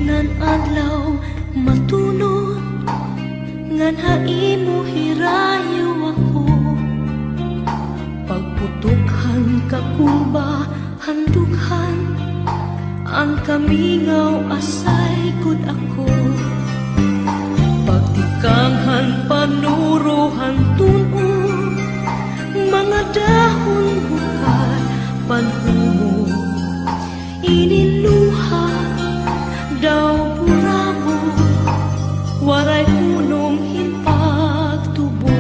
Nan adlaw matunod ngan haimo hirayo ako pagputukhan kakumba handughan ang kamingaw asay kud ako pagtikanghan panuruhan tuno mga dahon bukal panhumo iniluha daw burabo waray punong hinpagtubo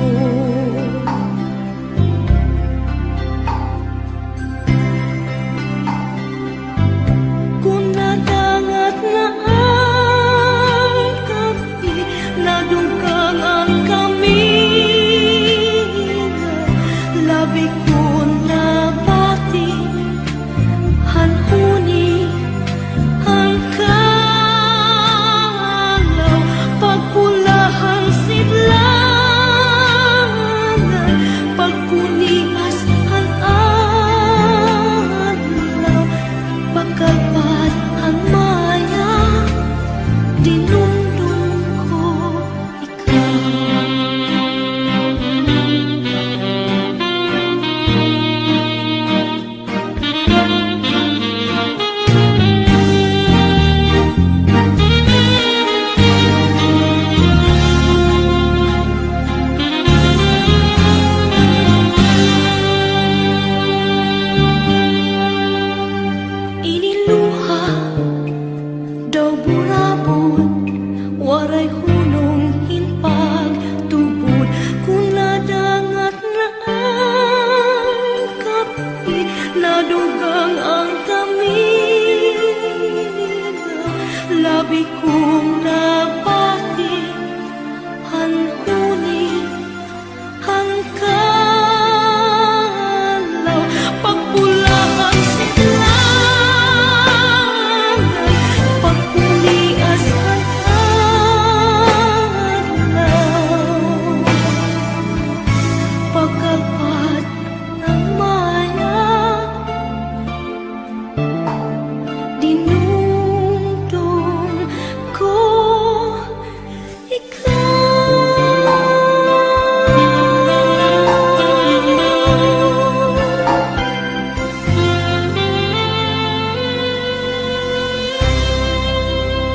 kung nadangat na ang kapi nadugang ang kaminga labi ko na bati hanhuni ang pagpulahang sidlangan pagpunias ang adlaw pagkalpad ang maya dinumdum ko daw burabot waray hunong hinpagtubod kung nadangat na ang kapi nadugang ang kaminga labi kong